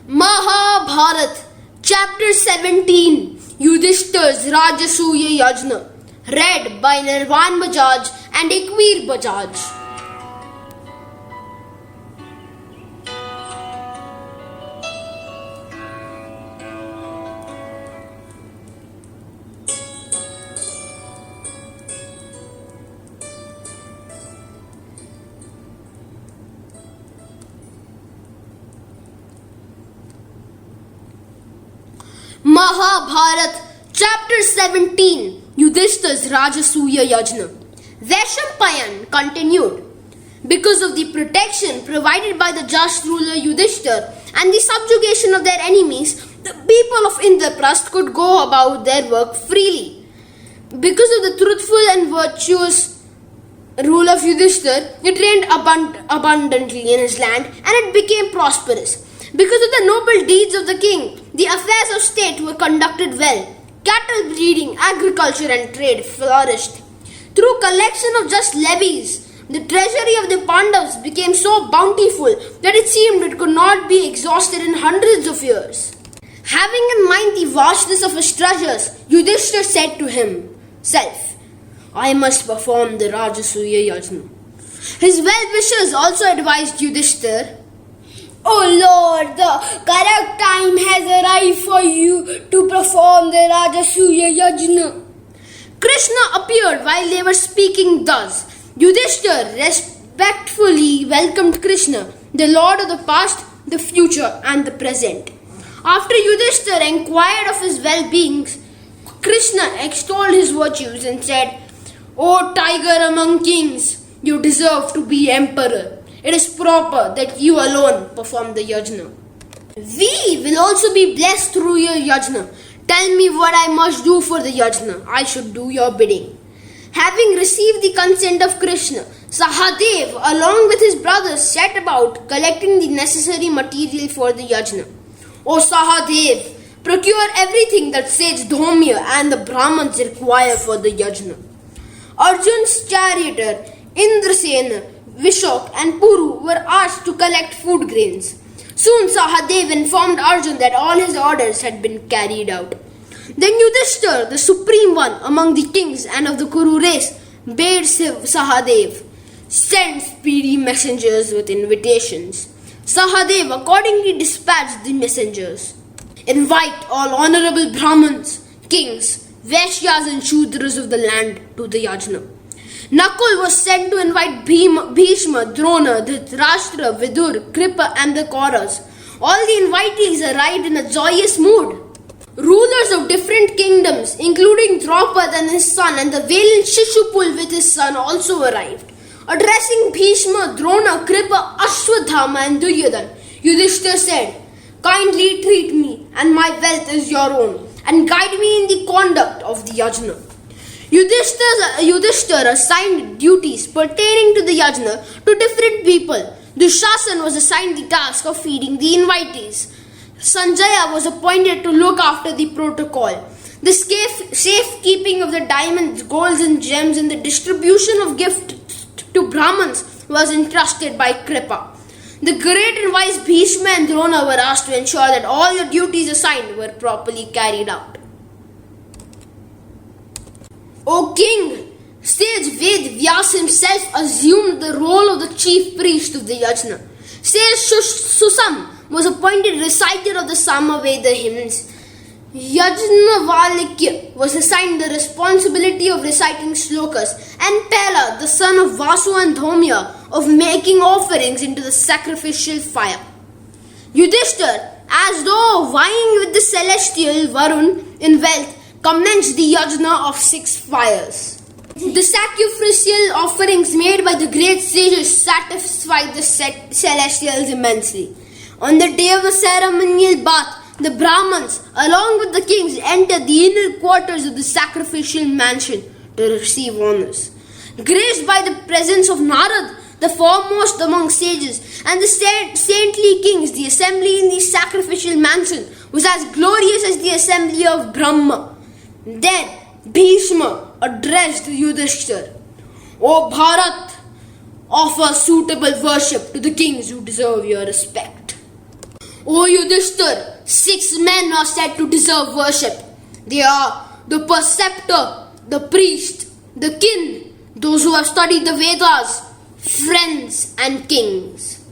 Mahabharata, Chapter 17, Yudhishthira's Rajasooya Yajna, read by Nirvan Bajaj and Ikveer Bajaj. Mahabharata, Chapter 17, Yudhishthira's Rajasooya Yajna. Veshampayan continued. Because of the protection provided by the just ruler Yudhishthira and the subjugation of their enemies, the people of Indraprastha could go about their work freely. Because of the truthful and virtuous rule of Yudhishthira, it rained abundantly in his land and it became prosperous. Because of the noble deeds of the king, the affairs of state were conducted well. Cattle breeding, agriculture and trade flourished. Through collection of just levies, the treasury of the Pandavas became so bountiful that it seemed it could not be exhausted in hundreds of years. Having in mind the vastness of his treasures, Yudhishthira said to himself, I must perform the Rajasooya Yajna. His well-wishers also advised Yudhishthira, Oh Lord, the correct time has arrived for you to perform the Rajasooya Yajna. Krishna appeared while they were speaking thus. Yudhishthira respectfully welcomed Krishna, the Lord of the past, the future and the present. After Yudhishthira inquired of his well-being, Krishna extolled his virtues and said, O tiger among kings, you deserve to be emperor. It is proper that you alone perform the yajna. We will also be blessed through your yajna. Tell me what I must do for the yajna. I should do your bidding. Having received the consent of Krishna, Sahadev, along with his brothers, set about collecting the necessary material for the yajna. O Sahadev, procure everything that sage Dhaumya and the Brahmins require for the yajna. Arjun's charioteer, Indrasena, Vishok and Puru were asked to collect food grains. Soon Sahadev informed Arjun that all his orders had been carried out. Then Yudhishthira, the supreme one among the kings and of the Kuru race, bade Sahadev send speedy messengers with invitations. Sahadev accordingly dispatched the messengers. Invite all honorable Brahmins, kings, Vaishyas and Shudras of the land to the yajna. Nakul was sent to invite Bhishma, Drona, Dhritarashtra, Vidur, Kripa and the Kauravas. All the invitees arrived in a joyous mood. Rulers of different kingdoms, including Draupad and his son and the valiant Shishupala with his son also arrived. Addressing Bhishma, Drona, Kripa, Ashwadhama and Duryodhana, Yudhishthira said, Kindly treat me and my wealth is your own and guide me in the conduct of the yajna. Yudhishthira assigned duties pertaining to the yajna to different people. Dushasan was assigned the task of feeding the invitees. Sanjaya was appointed to look after the protocol. The safekeeping of the diamonds, golds and gems and the distribution of gifts to Brahmins was entrusted by Kripa. The great and wise Bhishma and Drona were asked to ensure that all the duties assigned were properly carried out. O king, sage Ved Vyas himself assumed the role of the chief priest of the yajna. Sage Susam was appointed reciter of the Samaveda hymns. Yajnavalkya was assigned the responsibility of reciting slokas, and Pela, the son of Vasu and Dhaumya, of making offerings into the sacrificial fire. Yudhishthira, as though vying with the celestial Varun in wealth, commenced the yajna of 6 fires. The sacrificial offerings made by the great sages satisfied the celestials immensely. On the day of the ceremonial bath, the Brahmins, along with the kings, entered the inner quarters of the sacrificial mansion to receive honors. Graced by the presence of Narad, the foremost among sages, and the saintly kings, the assembly in the sacrificial mansion was as glorious as the assembly of Brahma. Then Bhishma addressed Yudhishthira, O Bharat, offer suitable worship to the kings who deserve your respect. O Yudhishthira, 6 men are said to deserve worship. They are the preceptor, the priest, the king, those who have studied the Vedas, friends and kings.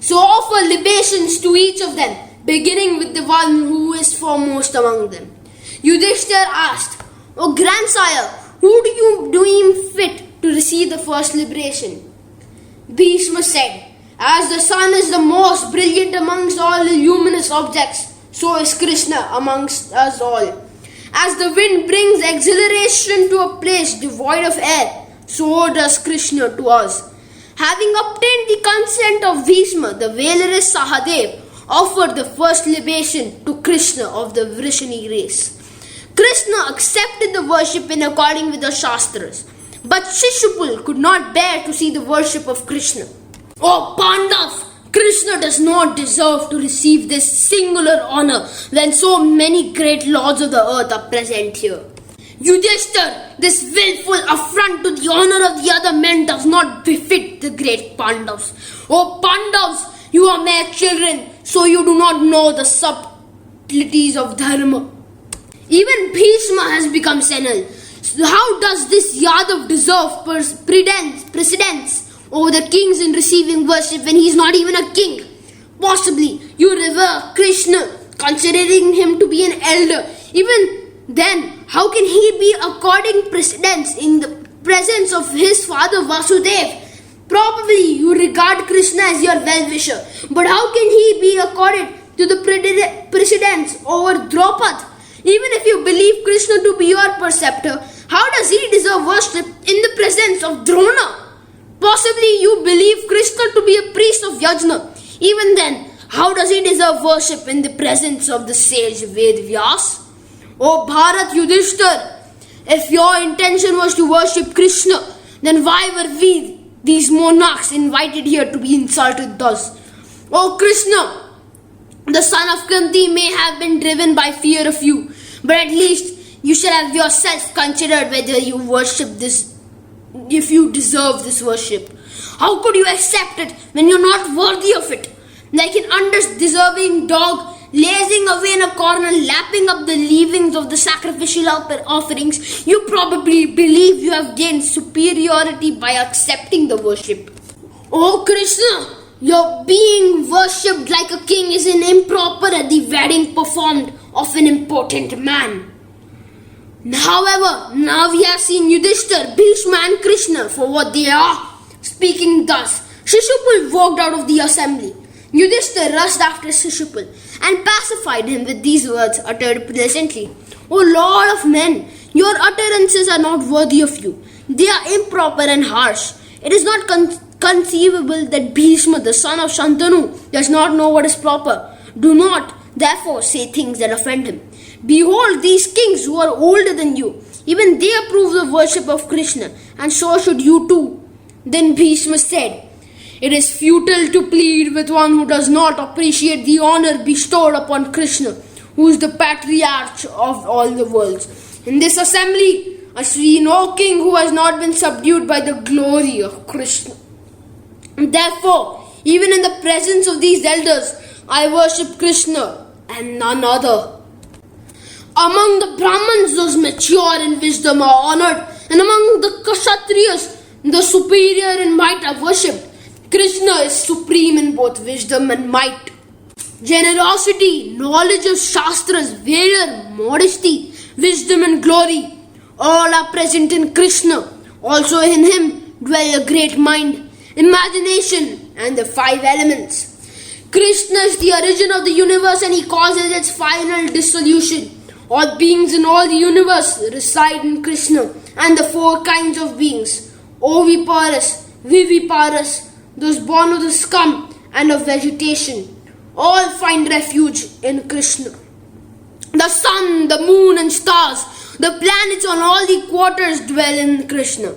So offer libations to each of them, beginning with the one who is foremost among them. Yudhishthira asked, O grandsire, who do you deem fit to receive the first libation? Bhishma said, as the sun is the most brilliant amongst all the luminous objects, so is Krishna amongst us all. As the wind brings exhilaration to a place devoid of air, so does Krishna to us. Having obtained the consent of Bhishma, the valorous Sahadev offered the first libation to Krishna of the Vrishani race. Krishna accepted the worship in accordance with the Shastras, but Shishupala could not bear to see the worship of Krishna. O Pandav, Krishna does not deserve to receive this singular honor when so many great lords of the earth are present here. Yudhishthira, this willful affront to the honor of the other men does not befit the great Pandavas. O Pandavas, you are mere children, so you do not know the subtleties of dharma. Even Bhishma has become senile. So how does this Yadav deserve precedence over the kings in receiving worship when he is not even a king? Possibly you revere Krishna, considering him to be an elder. Even then, how can he be according precedence in the presence of his father Vasudev? Probably you regard Krishna as your well-wisher, but how can he be accorded to the precedence over Draupad? Even if you believe Krishna to be your preceptor, how does he deserve worship in the presence of Drona? Possibly you believe Krishna to be a priest of Yajna. Even then, how does he deserve worship in the presence of the sage Vedvyas? O Bharat Yudhishthira, if your intention was to worship Krishna, then why were we, these monarchs, invited here to be insulted thus? O Krishna, the son of Kunti may have been driven by fear of you, but at least you should have yourself considered whether you worship this, if you deserve this worship. How could you accept it when you're not worthy of it? Like an undeserving dog lazing away in a corner, lapping up the leavings of the sacrificial offerings, you probably believe you have gained superiority by accepting the worship. O Krishna, your being worshipped like a king is an improper at the wedding performed of an important man. However, now we have seen Yudhishthira, Bhishma and Krishna for what they are. Speaking thus, Shishupala walked out of the assembly. Yudhishthira rushed after Shishupala and pacified him with these words uttered pleasantly. O Lord of men, your utterances are not worthy of you. They are improper and harsh. It is not conceivable that Bhishma, the son of Shantanu, does not know what is proper. Do not, therefore, say things that offend him. Behold these kings who are older than you. Even they approve the worship of Krishna, and so should you too. Then Bhishma said, it is futile to plead with one who does not appreciate the honor bestowed upon Krishna, who is the patriarch of all the worlds. In this assembly, I see no king who has not been subdued by the glory of Krishna. Therefore, even in the presence of these elders, I worship Krishna and none other. Among the Brahmins, those mature in wisdom are honored, and among the Kshatriyas, the superior in might are worshipped. Krishna is supreme in both wisdom and might. Generosity, knowledge of Shastras, valor, modesty, wisdom and glory, all are present in Krishna. Also in him dwell a great mind, imagination and the 5 elements. Krishna is the origin of the universe and he causes its final dissolution. All beings in all the universe reside in Krishna and the 4 kinds of beings, oviparous, viviparous, those born of the scum and of vegetation, all find refuge in Krishna. The sun, the moon and stars, the planets on all the quarters dwell in Krishna.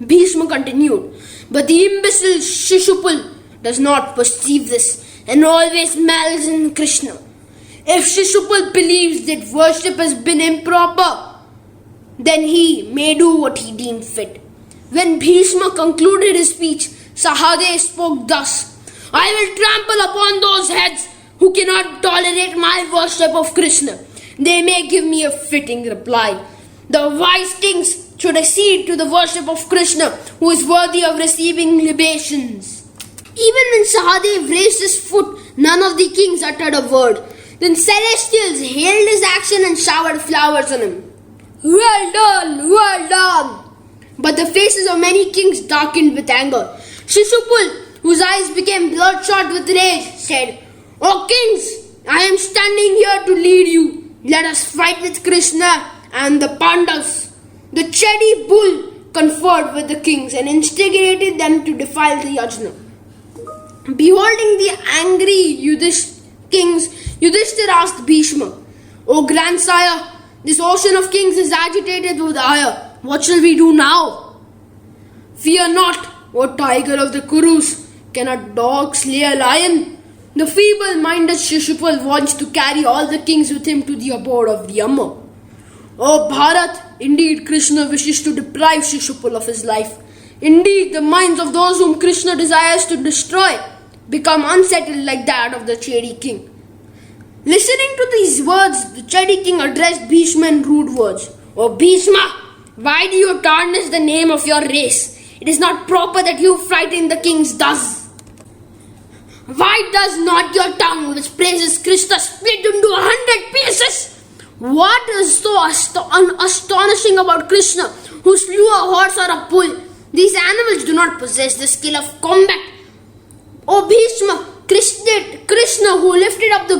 Bhishma continued, but the imbecile Shishupala does not perceive this and always meddles in Krishna. If Shishupala believes that worship has been improper, then he may do what he deems fit. When Bhishma concluded his speech, Sahadev spoke thus, I will trample upon those heads who cannot tolerate my worship of Krishna. They may give me a fitting reply. The wise kings should accede to the worship of Krishna, who is worthy of receiving libations. Even when Sahadev raised his foot, none of the kings uttered a word. Then celestials hailed his action and showered flowers on him. Well done, well done. But the faces of many kings darkened with anger. Shishupala, whose eyes became bloodshot with rage, said, O kings, I am standing here to lead you. Let us fight with Krishna and the Pandavas. The Chedi bull conferred with the kings and instigated them to defile the Yajna. Beholding the angry kings, Yudhishthira asked Bhishma, O grandsire, this ocean of kings is agitated with ire. What shall we do now? Fear not, O tiger of the Kurus. Can a dog slay a lion? The feeble-minded Shishupala wants to carry all the kings with him to the abode of the Yama. O Bharat, indeed Krishna wishes to deprive Shishupala of his life. Indeed, the minds of those whom Krishna desires to destroy become unsettled like that of the Chedi king. Listening to these words, the Chedi king addressed Bhishma in rude words. O Bhishma, why do you tarnish the name of your race? It is not proper that you frighten the kings thus. Why does not your tongue, which praises Krishna, split into 100 pieces? What is so astonishing about Krishna, who slew a horse or a bull? These animals do not possess the skill of combat. O Bhishma, Krishna who lifted up the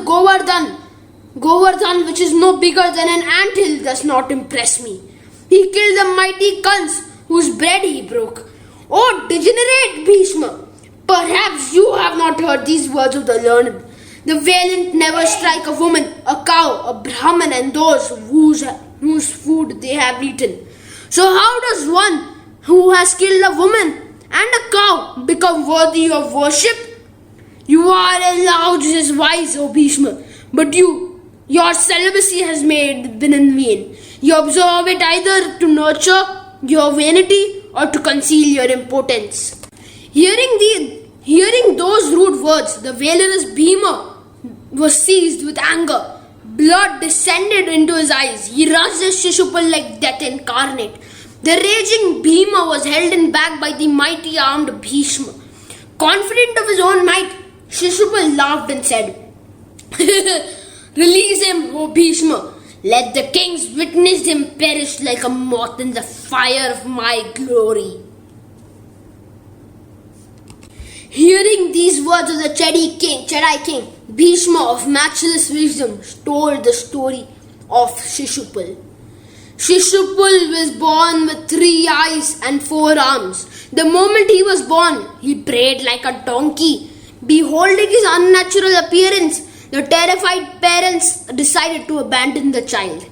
Govardhan, which is no bigger than an anthill, does not impress me. He killed the mighty Kans, whose bread he broke. O degenerate Bhishma, perhaps you have not heard these words of the learned. The valiant never strike a woman, a cow, a Brahman, and those whose food they have eaten. So how does one who has killed a woman and a cow become worthy of worship? You are allowed as wise, O Bhishma, but your celibacy has been in vain. You observe it either to nurture your vanity or to conceal your impotence. Hearing those rude words, the valorous Bhima was seized with anger. Blood descended into his eyes. He rushed at Shishupala like death incarnate. The raging Bhima was held in back by the mighty armed Bhishma. Confident of his own might, Shishupala laughed and said, Release him, O Bhishma. Let the kings witness him perish like a moth in the fire of my glory. Hearing these words of the Chedi king, Bhishma of matchless wisdom told the story of Shishupala. Shishupala was born with 3 eyes and 4 arms. The moment he was born, he brayed like a donkey. Beholding his unnatural appearance, the terrified parents decided to abandon the child.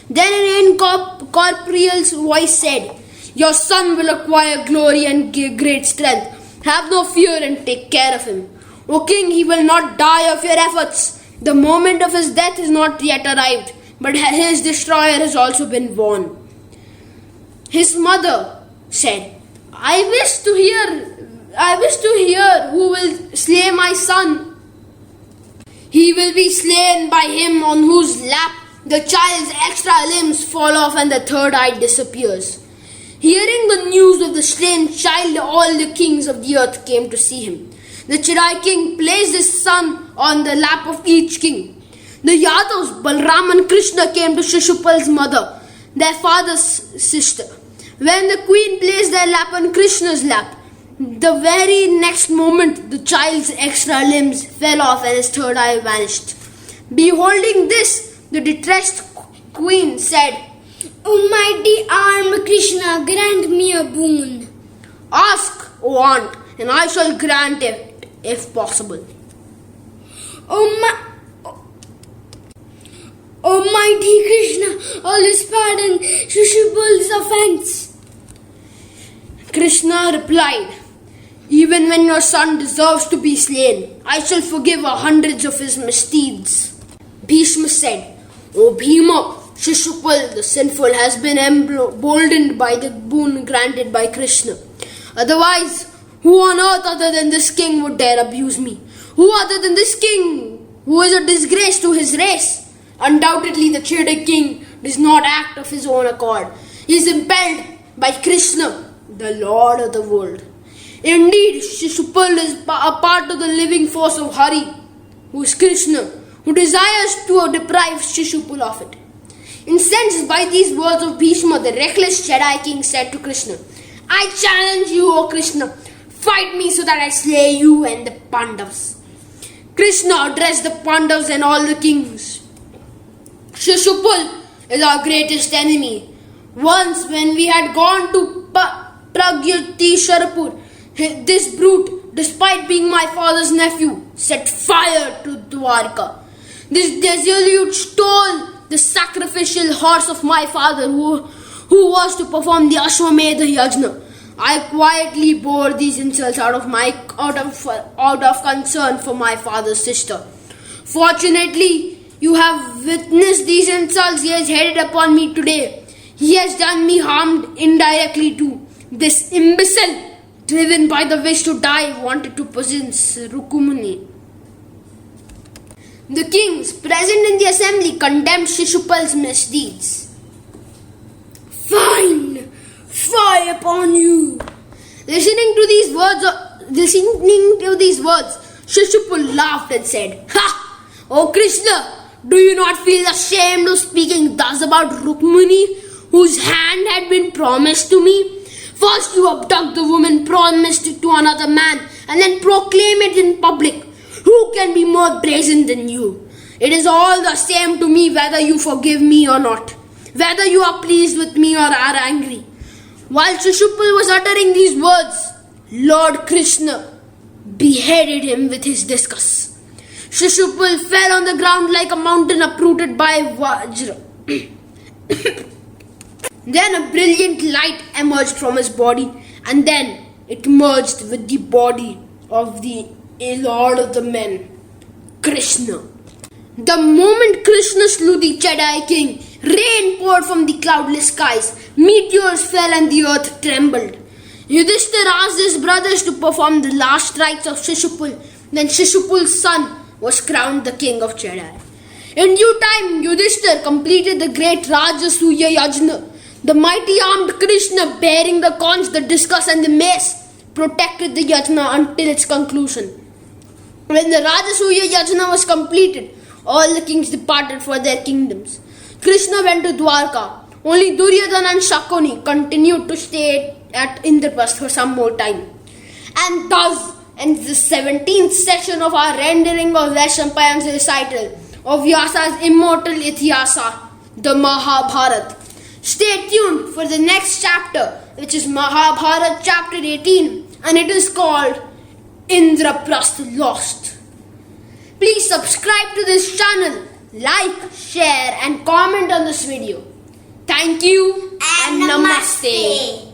Then an incorporeal voice said, Your son will acquire glory and great strength. Have no fear and take care of him. O king, he will not die of your efforts. The moment of his death is not yet arrived, but his destroyer has also been born. His mother said, I wish to hear who will slay my son. He will be slain by him on whose lap the child's extra limbs fall off and the third eye disappears. Hearing the news of the slain child, all the kings of the earth came to see him. The Chedi king placed his son on the lap of each king. The Yadavs, Balram and Krishna, came to Shishupala's mother, their father's sister. When the queen placed their lap on Krishna's lap, the very next moment the child's extra limbs fell off and his third eye vanished. Beholding this, the distressed queen said, O mighty arm Krishna, grant me a boon. Ask, O aunt, and I shall grant it, if possible. O mighty Krishna, always pardon Shishupala's offense. Krishna replied, Even when your son deserves to be slain, I shall forgive hundreds of his misdeeds. Bhishma said, O Bhima, Shishupala the sinful has been emboldened by the boon granted by Krishna. Otherwise, who on earth other than this king would dare abuse me? Who other than this king who is a disgrace to his race. Undoubtedly, the Chedi king does not act of his own accord. He is impelled by Krishna, the Lord of the world. Indeed, Shishupala is a part of the living force of Hari, who is Krishna, who desires to deprive Shishupala of it. Incensed by these words of Bhishma, the reckless Chedi king said to Krishna, I challenge you, O Krishna, fight me so that I slay you and the Pandavas. Krishna addressed the Pandavas and all the kings. Shishupala is our greatest enemy. Once when we had gone to Pragyutisharapur, this brute, despite being my father's nephew, set fire to Dwarka. This dissolute stole the sacrificial horse of my father who was to perform the Ashwamedha Yajna. I quietly bore these insults out of concern for my father's sister. Fortunately, you have witnessed these insults he has headed upon me today. He has done me harm indirectly too. This imbecile, driven by the wish to die, wanted to possess Rukumuni. The kings present in the assembly condemned Shishupal's misdeeds. Fine! Fire upon you! Listening to these words, Shishupal laughed and said, Ha! O Krishna, do you not feel ashamed of speaking thus about Rukmini, whose hand had been promised to me? First you abduct the woman promised to another man, and then proclaim it in public. Who can be more brazen than you? It is all the same to me whether you forgive me or not, whether you are pleased with me or are angry. While Shishupal was uttering these words, Lord Krishna beheaded him with his discus. Shishupal fell on the ground like a mountain uprooted by Vajra. Then a brilliant light emerged from his body, and then it merged with the body of the Lord of the Men, Krishna. The moment Krishna slew the Chedi king, rain poured from the cloudless skies, meteors fell and the earth trembled. Yudhishthira asked his brothers to perform the last rites of Shishupal. Then Shishupal's son was crowned the king of Chedi. In due time, Yudhishthira completed the great Rajasooya Yajna. The mighty armed Krishna, bearing the conch, the discus and the mace, protected the Yajna until its conclusion. When the Rajasooya Yajna was completed, all the kings departed for their kingdoms. Krishna went to Dwarka. Only Duryodhana and Shakuni continued to stay at Indraprastha for some more time. And thus ends the 17th session of our rendering of Vaishampayan's recital of Vyasa's immortal Itihasa, the Mahabharata. Stay tuned for the next chapter, which is Mahabharata chapter 18, and it is called Indraprastha Lost. Please subscribe to this channel, like, share and comment on this video. Thank you and Namaste.